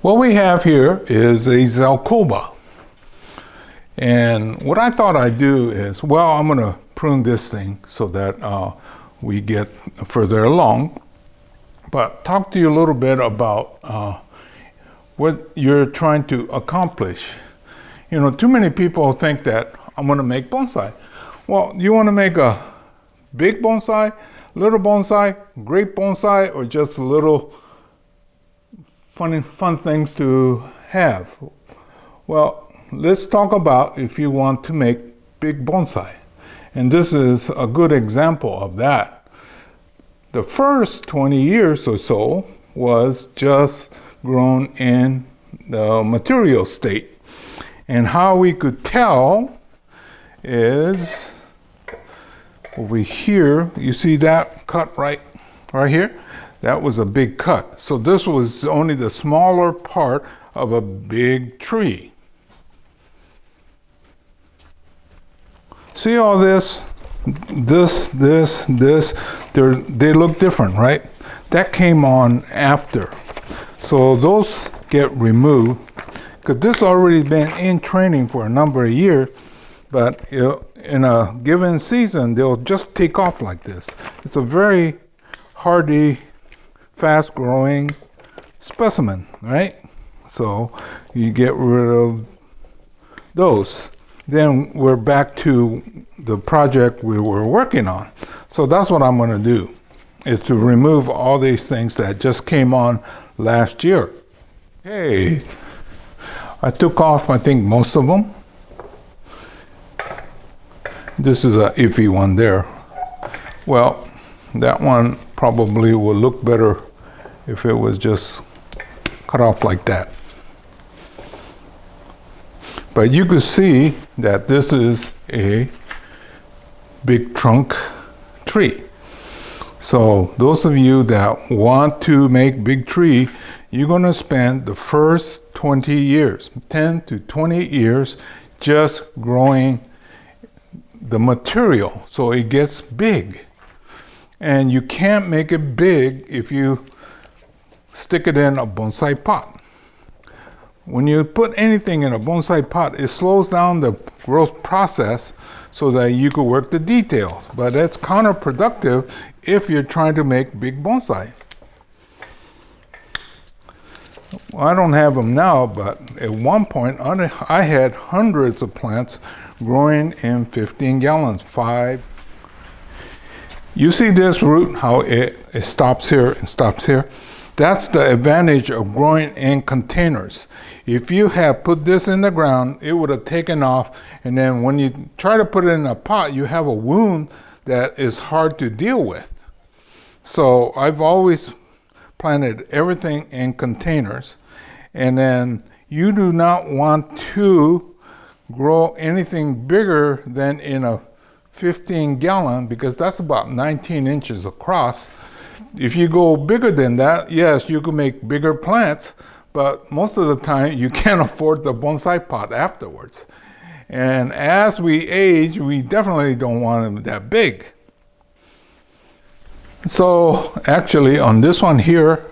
What we have here is a Zelkova. And what I thought I'd do is, well, I'm going to prune this thing so that we get further along. But talk to you a little bit about what you're trying to accomplish. You know, too many people think that I'm going to make bonsai. Well, you want to make a big bonsai, little bonsai, great bonsai, or just a little fun things to have? Well, let's talk about if you want to make big bonsai. And this is a good example of that. The first 20 years or so was just grown in the material state. And how we could tell is over here. You see that cut right here? That was a big cut. So this was only the smaller part of a big tree. See all this? This, they look different, right? That came on after. So those get removed, because this already been in training for a number of years, but in a given season, they'll just take off like this. It's a very hardy, fast-growing specimen, right? So you get rid of those. Then we're back to the project we were working on. So that's what I'm going to do, is to remove all these things that just came on last year. Hey, I took off, I think, most of them. This is an iffy one there. Well, that one probably will look better if it was just cut off like that. But you could see that this is a big trunk tree. So those of you that want to make big tree, you're going to spend the first 20 years, 10 to 20 years, just growing the material so it gets big. And you can't make it big if you stick it in a bonsai pot. When you put anything in a bonsai pot, it slows down the growth process so that you could work the details. But that's counterproductive if you're trying to make big bonsai. Well, I don't have them now, but at one point I had hundreds of plants growing in 15 gallons, 5. You see this root, how it stops here and stops here? That's the advantage of growing in containers. If you have put this in the ground, it would have taken off, and then when you try to put it in a pot, you have a wound that is hard to deal with. So I've always planted everything in containers, and then you do not want to grow anything bigger than in a 15 gallon, because that's about 19 inches across. If you go bigger than that, yes, you can make bigger plants, but most of the time you can't afford the bonsai pot afterwards. And as we age, we definitely don't want them that big. So actually on this one here,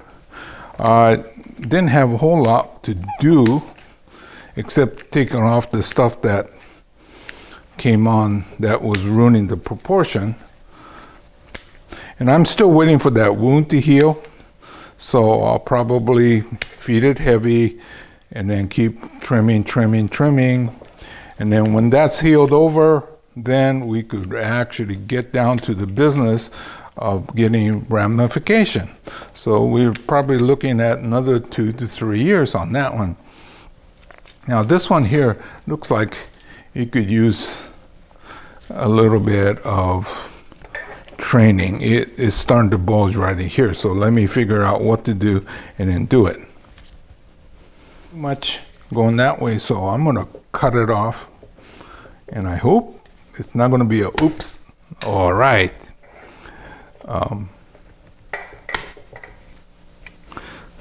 I didn't have a whole lot to do except taking off the stuff that came on that was ruining the proportion. And I'm still waiting for that wound to heal, so I'll probably feed it heavy and then keep trimming. And then when that's healed over, then we could actually get down to the business of getting ramification. So we're probably looking at another 2 to 3 years on that one. Now this one here looks like you could use a little bit of training. It is starting to bulge right in here, so let me figure out what to do and then do it. Too much going that way, so I'm going to cut it off, and I hope it's not going to be a oops. All right.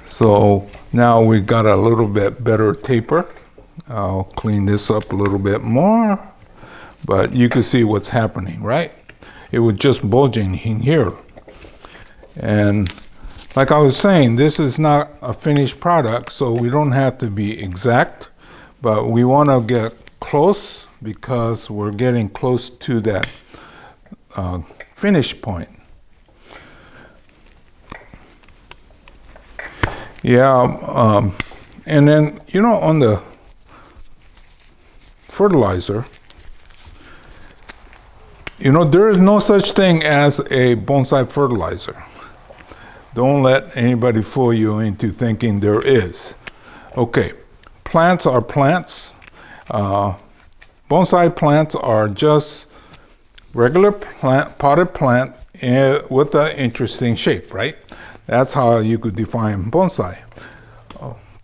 So now we've got a little bit better taper. I'll clean this up a little bit more, but you can see what's happening, right? It was just bulging in here. And Like I was saying, this is not a finished product, so we don't have to be exact, but we want to get close because we're getting close to that finish point. Yeah, and then, you know, on the fertilizer, you know, there is no such thing as a bonsai fertilizer. Don't let anybody fool you into thinking there is. Okay, plants are plants. Bonsai plants are just regular plant, potted plant with an interesting shape, right? That's how you could define bonsai.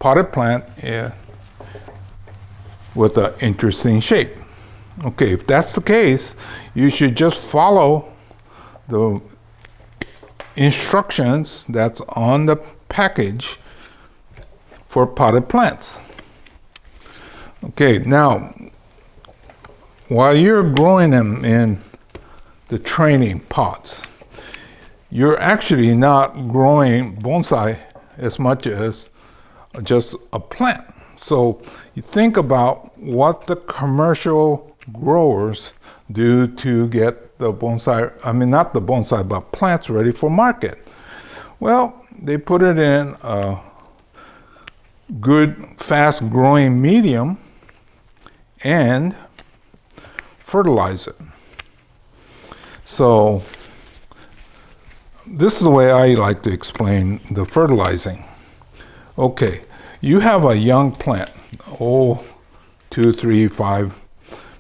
Potted plant with an interesting shape. Okay, if that's the case, you should just follow the instructions that's on the package for potted plants. Okay, now, while you're growing them in the training pots, you're actually not growing bonsai as much as just a plant. So you think about what the commercial growers do to get the bonsai, I mean not the bonsai, but plants ready for market. Well, they put it in a good, fast-growing medium and fertilize it. So this is the way I like to explain the fertilizing. Okay, you have a young plant, 2, 3, 5,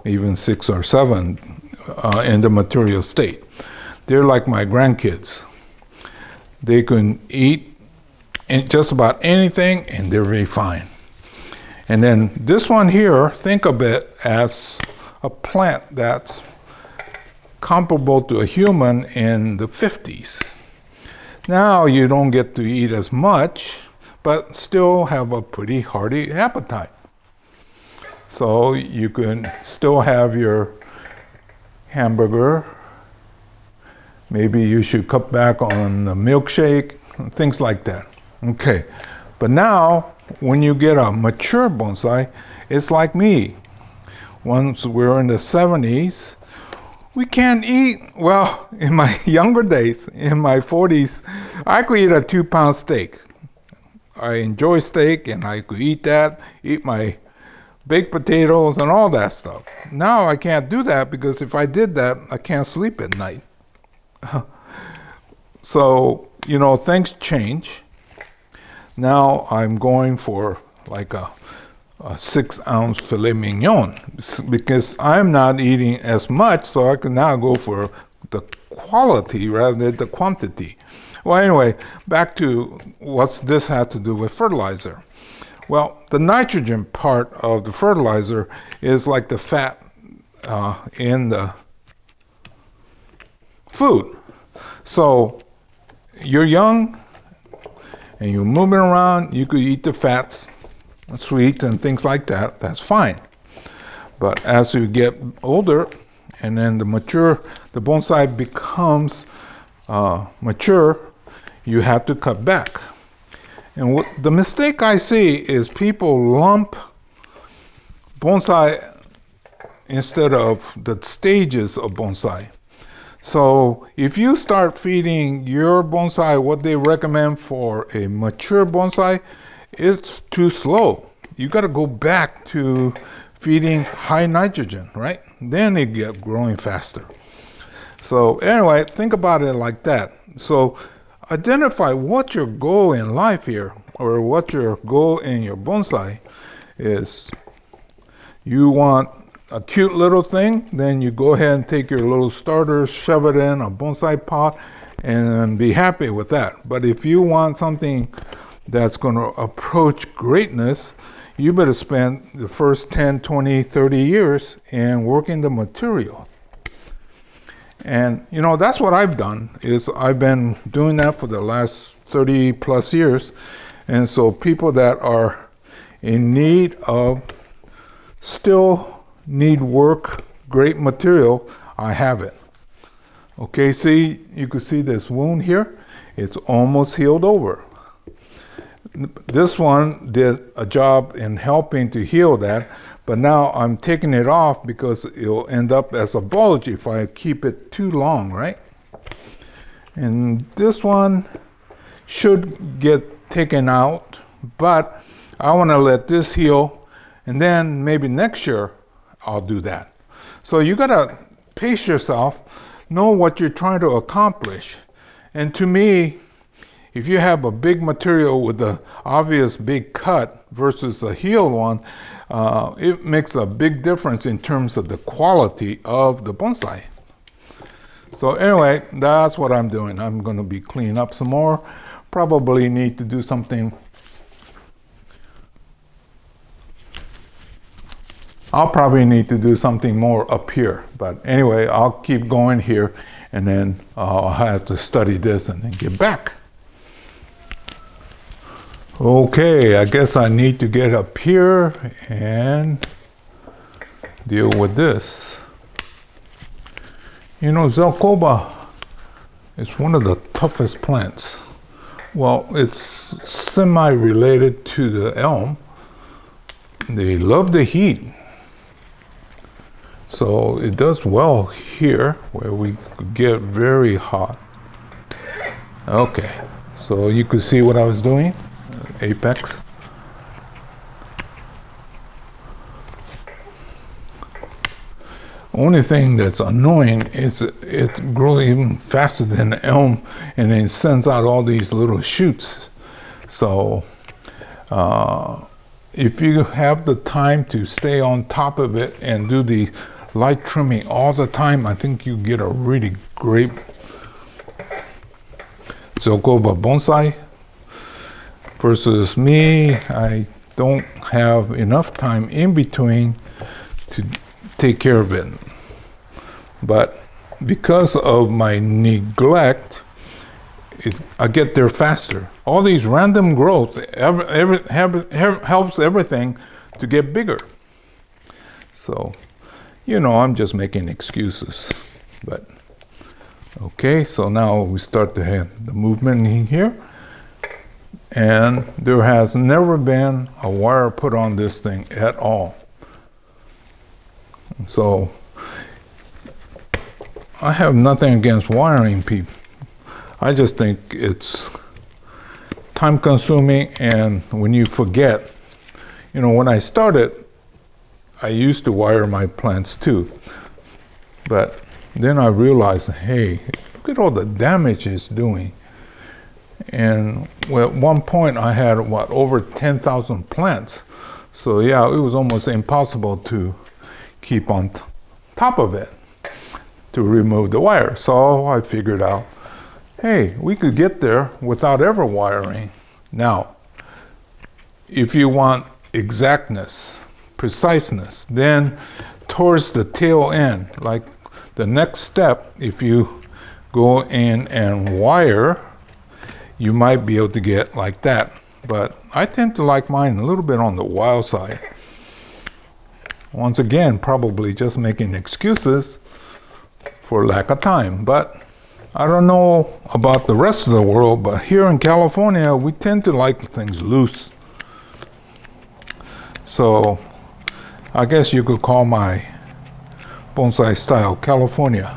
even 6 or 7 in the material state. They're like my grandkids. They can eat just about anything and they're very fine. And then this one here, think of it as a plant that's comparable to a human in the 50s. Now you don't get to eat as much, but still have a pretty hearty appetite. So you can still have your hamburger. Maybe you should cut back on the milkshake, things like that. Okay, but now when you get a mature bonsai, it's like me. Once we're in the 70s, we can't eat, well, in my younger days, in my 40s, I could eat a 2-pound steak. I enjoy steak and I could eat that, eat my baked potatoes and all that stuff. Now I can't do that because if I did that, I can't sleep at night. So, you know, things change. Now I'm going for like a 6-ounce filet mignon because I'm not eating as much, so I can now go for the quality rather than the quantity. Well, anyway, back to what's this have to do with fertilizer. Well, the nitrogen part of the fertilizer is like the fat in the food. So you're young and you're moving around, you could eat the fats, sweets and things like that, that's fine. But as you get older and then the bonsai becomes mature, you have to cut back. And the mistake I see is people lump bonsai instead of the stages of bonsai. So if you start feeding your bonsai what they recommend for a mature bonsai, it's too slow. You got to go back to feeding high nitrogen, right? Then they get growing faster. So anyway, think about it like that. So identify what your goal in life here, or what your goal in your bonsai is. You want a cute little thing, then you go ahead and take your little starter, shove it in a bonsai pot, and be happy with that. But if you want something that's going to approach greatness, you better spend the first 10, 20, 30 years in working the material. And, you know, that's what I've done, is I've been doing that for the last 30 plus years. And so people that are in need of, still need work, great material, I have it. Okay, see, you can see this wound here. It's almost healed over. This one did a job in helping to heal that, but now I'm taking it off because it'll end up as a bulge if I keep it too long, right? And this one should get taken out, but I want to let this heal, and then maybe next year I'll do that. So you got to pace yourself, know what you're trying to accomplish. And to me, if you have a big material with an obvious big cut versus a healed one, it makes a big difference in terms of the quality of the bonsai. So anyway, that's what I'm doing. I'm going to be cleaning up some more. Probably need to do something. I'll probably need to do something more up here. But anyway, I'll keep going here, and then I'll have to study this and then get back. Okay, I guess I need to get up here and deal with this. You know, Zelkova is one of the toughest plants. Well, it's semi-related to the elm. They love the heat. So it does well here where we get very hot. Okay, so you could see what I was doing. Apex. Only thing that's annoying is it grows even faster than the elm, and it sends out all these little shoots. So if you have the time to stay on top of it and do the light trimming all the time, I think you get a really great Zelkova bonsai. Versus me, I don't have enough time in between to take care of it. But because of my neglect, I get there faster. All these random growth helps everything to get bigger. So, you know, I'm just making excuses. But okay, so now we start to have the movement in here. And there has never been a wire put on this thing at all. So I have nothing against wiring people. I just think it's time consuming, and when you forget, you know, when I started, I used to wire my plants too. But then I realized, hey, look at all the damage it's doing. And well, at one point I had over 10,000 plants. So yeah, it was almost impossible to keep on top of it to remove the wire. So I figured out, hey, we could get there without ever wiring. Now, if you want exactness, preciseness, then towards the tail end, like the next step, if you go in and wire, you might be able to get like that. But I tend to like mine a little bit on the wild side. Once again, probably just making excuses for lack of time. But I don't know about the rest of the world, but here in California, we tend to like things loose. So I guess you could call my bonsai style California.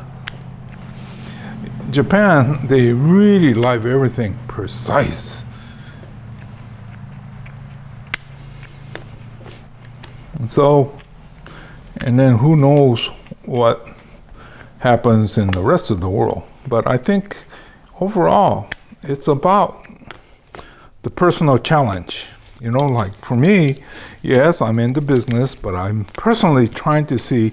Japan, they really like everything precise. And so, and then who knows what happens in the rest of the world. But I think overall, it's about the personal challenge. You know, like for me, yes, I'm in the business, but I'm personally trying to see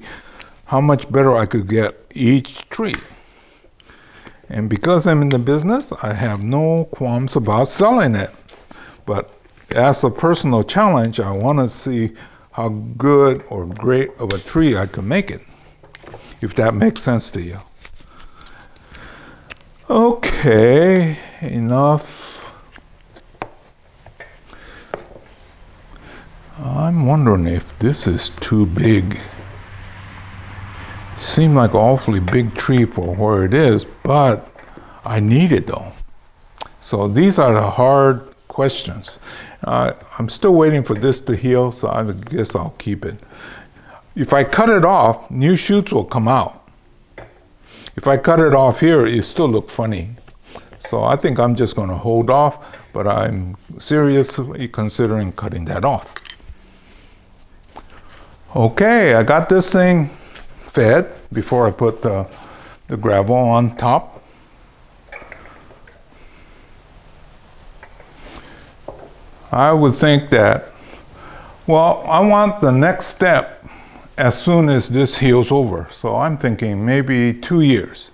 how much better I could get each tree. And because I'm in the business, I have no qualms about selling it. But as a personal challenge, I want to see how good or great of a tree I can make it, if that makes sense to you. Okay, enough. I'm wondering if this is too big. Seemed like an awfully big tree for where it is, but I need it though. So these are the hard questions. I'm still waiting for this to heal, so I guess I'll keep it. If I cut it off, new shoots will come out. If I cut it off here, it still look funny. So I think I'm just going to hold off, but I'm seriously considering cutting that off. Okay, I got this thing fed before I put the gravel on top. I would think that, well, I want the next step as soon as this heals over. So I'm thinking maybe 2 years.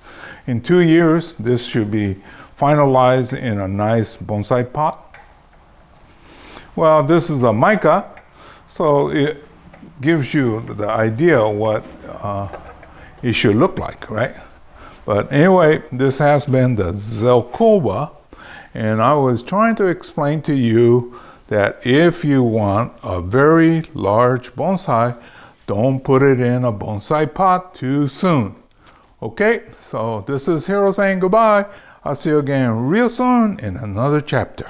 In 2 years, this should be finalized in a nice bonsai pot. Well, this is a mica, so it gives you the idea of what it should look like, right? But anyway, this has been the Zelkova, and I was trying to explain to you that if you want a very large bonsai, don't put it in a bonsai pot too soon. Okay, so this is Hiro saying goodbye. I'll see you again real soon in another chapter.